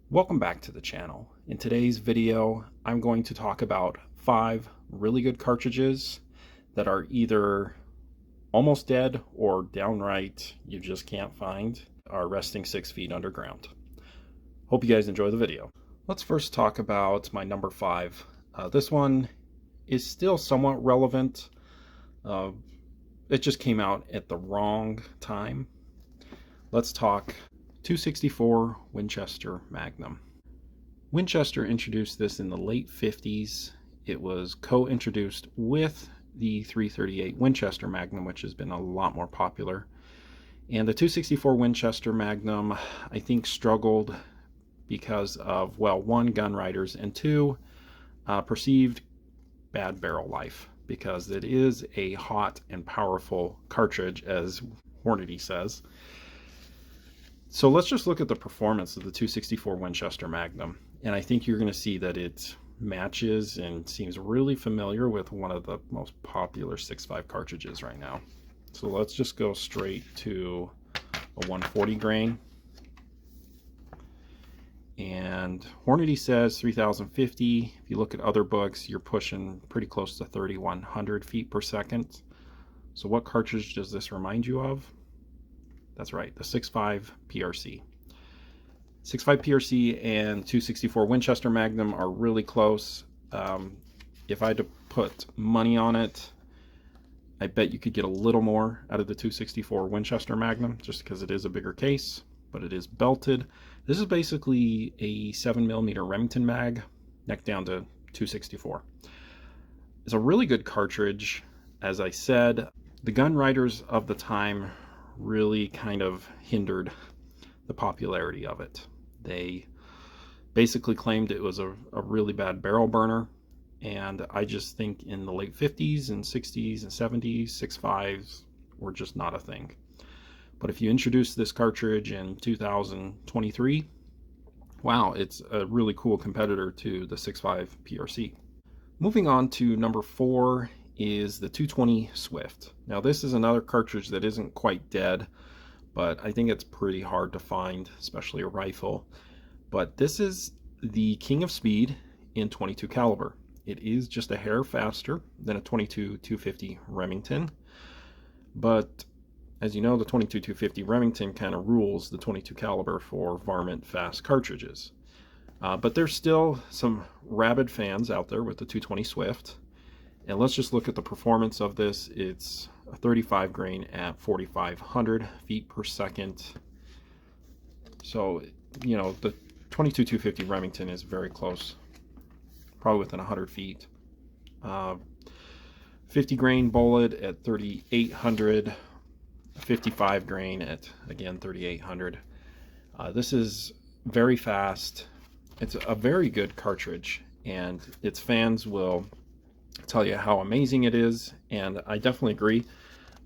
Welcome back to the channel. In today's video, I'm going to talk about 5 really good cartridges that are either almost dead or downright you just can't find, are resting 6 feet underground. Hope you guys enjoy the video. Let's first talk about my number 5. This one is still somewhat relevant. It just came out at the wrong time. Let's talk 264 Winchester Magnum. Winchester introduced this in the late 50s. It was co-introduced with the 338 Winchester Magnum, which has been a lot more popular. And the 264 Winchester Magnum, I think, struggled because of, well, one, gun writers, and two, perceived bad barrel life, because it is a hot and powerful cartridge, as Hornady says. So let's just look at the performance of the 264 Winchester Magnum, and I think you're going to see that it matches and seems really familiar with one of the most popular 6.5 cartridges right now. So let's just go straight to a 140 grain. And Hornady says 3050. If you look at other books, you're pushing pretty close to 3100 feet per second. So what cartridge does this remind you of? That's right, the 6.5 PRC. 6.5 PRC and 264 Winchester Magnum are really close. If I had to put money on it, I bet you could get a little more out of the 264 Winchester Magnum, just because it is a bigger case, but it is belted. This is basically a 7mm Remington mag, neck down to 264. It's a really good cartridge. As I said, the gun writers of the time really kind of hindered the popularity of it. They basically claimed it was a really bad barrel burner, and I just think in the late 50s and 60s and 70s, 6.5s were just not a thing. But if you introduce this cartridge in 2023, wow, it's a really cool competitor to the 6.5 PRC. Moving on to number 4 is the 220 Swift. Now this is another cartridge that isn't quite dead, but I think it's pretty hard to find, especially a rifle. But this is the king of speed in 22 caliber. It is just a hair faster than a 22-250 Remington, but as you know, the 22-250 Remington kind of rules the 22 caliber for varmint fast cartridges. But there's still some rabid fans out there with the 220 Swift. And let's just look at the performance of this. It's a 35 grain at 4,500 feet per second. So, you know, the 22-250 Remington is very close, probably within 100 feet. 50 grain bullet at 3,800, 55 grain at, again, 3,800. This is very fast. It's a very good cartridge, and its fans will tell you how amazing it is, and I definitely agree.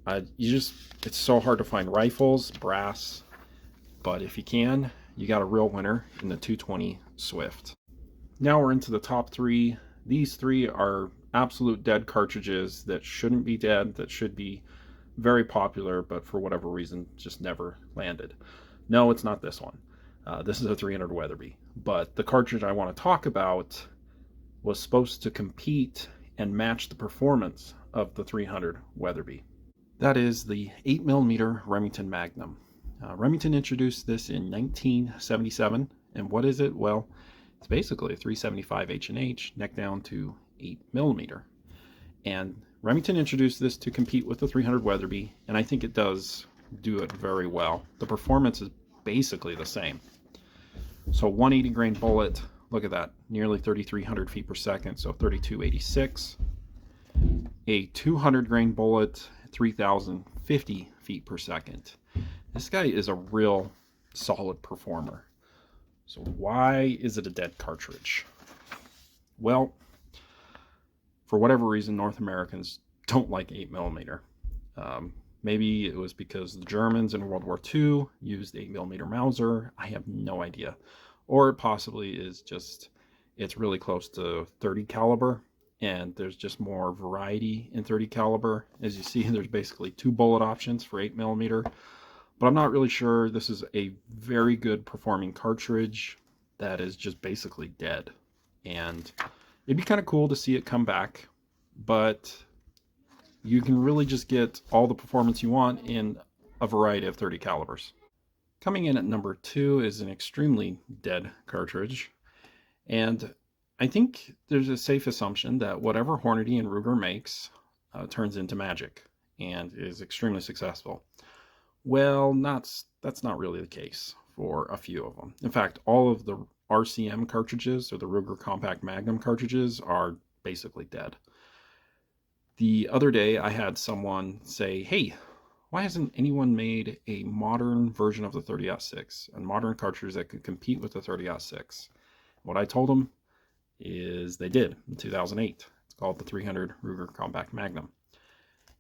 It's so hard to find rifles, brass, but if you can, you got a real winner in the 220 Swift. Now we're into the top 3. These 3 are absolute dead cartridges that shouldn't be dead, that should be very popular, but for whatever reason just never landed. No, it's not this one. This is a 300 Weatherby, but the cartridge I want to talk about was supposed to compete and match the performance of the 300 Weatherby. That is the 8mm Remington Magnum. Remington introduced this in 1977, and what is it? Well, it's basically a 375 H&H, neck down to 8mm. And Remington introduced this to compete with the 300 Weatherby, and I think it does do it very well. The performance is basically the same. So 180 grain bullet, look at that, nearly 3,300 feet per second, so 3,286. A 200 grain bullet, 3,050 feet per second. This guy is a real solid performer. So why is it a dead cartridge? Well, for whatever reason, North Americans don't like 8mm. Maybe it was because the Germans in World War II used 8mm Mauser. I have no idea. Or it possibly is just, it's really close to 30 caliber, and there's just more variety in 30 caliber. As you see, there's basically 2 bullet options for 8mm, but I'm not really sure. This is a very good performing cartridge. that is just basically dead. And it'd be kind of cool to see it come back, but you can really just get all the performance you want in a variety of 30 calibers. Coming in at number 2 is an extremely dead cartridge, and I think there's a safe assumption that whatever Hornady and Ruger makes turns into magic and is extremely successful. Well, that's not really the case for a few of them. In fact, all of the RCM cartridges, or the Ruger Compact Magnum cartridges, are basically dead. The other day I had someone say, hey, why hasn't anyone made a modern version of the 30-06, a modern cartridge that could compete with the 30-06? What I told them is they did in 2008. It's called the 300 Ruger Compact Magnum.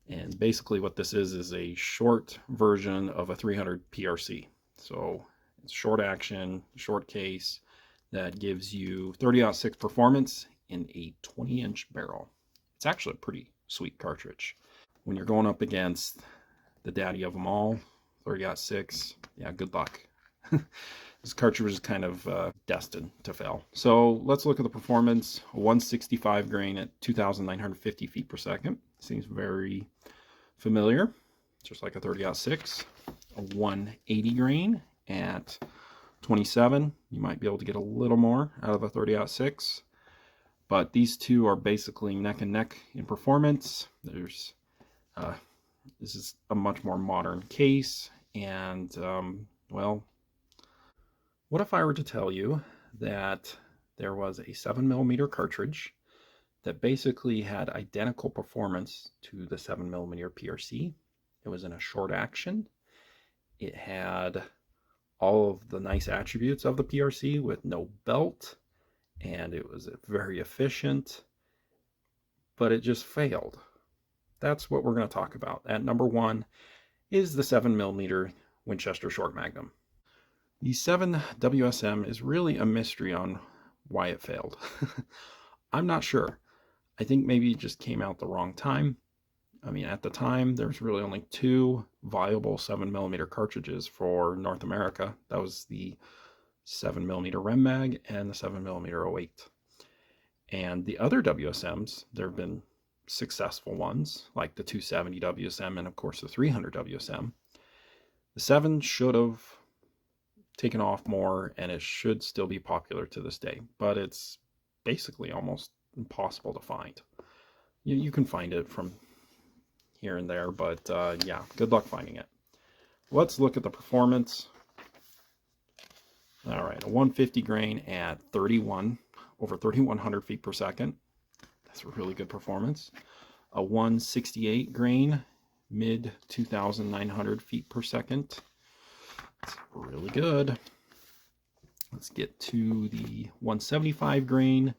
And basically what this is a short version of a 300 PRC. So it's short action, short case that gives you 30-06 performance in a 20-inch barrel. It's actually a pretty sweet cartridge. When you're going up against the daddy of them all, 30-06, yeah, good luck. This cartridge is kind of destined to fail. So let's look at the performance. A 165 grain at 2,950 feet per second. Seems very familiar, just like a 30-06. A 180 grain at 27. You might be able to get a little more out of a 30-06. But these two are basically neck and neck in performance. This is a much more modern case, and well, what if I were to tell you that there was a 7mm cartridge that basically had identical performance to the 7mm PRC? It was in a short action. It had all of the nice attributes of the PRC with no belt, and it was very efficient, but it just failed. That's what we're going to talk about. At number 1 is the 7mm Winchester Short Magnum. The 7 WSM is really a mystery on why it failed. I'm not sure. I think maybe it just came out the wrong time. I mean, at the time, there's really only 2 viable 7mm cartridges for North America. That was the 7mm Rem Mag and the 7mm 08. And the other WSMs, there have been successful ones, like the 270 WSM and, of course, the 300 WSM. The 7 should have taken off more, and it should still be popular to this day, but it's basically almost impossible to find. You can find it from here and there, but yeah, good luck finding it. Let's look at the performance. All right, a 150 grain at over 3,100 feet per second. That's a really good performance. A 168 grain, mid 2,900 feet per second. That's really good. Let's get to the 175 grain,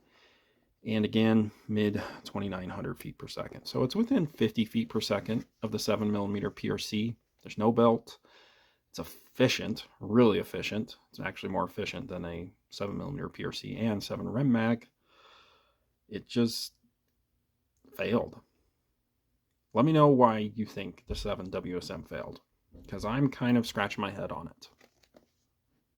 and again, mid 2,900 feet per second. So it's within 50 feet per second of the 7mm PRC. There's no belt. It's efficient, really efficient. It's actually more efficient than a 7mm PRC and 7 Rem Mag. It just failed. Let me know why you think the 7 WSM failed, because I'm kind of scratching my head on it.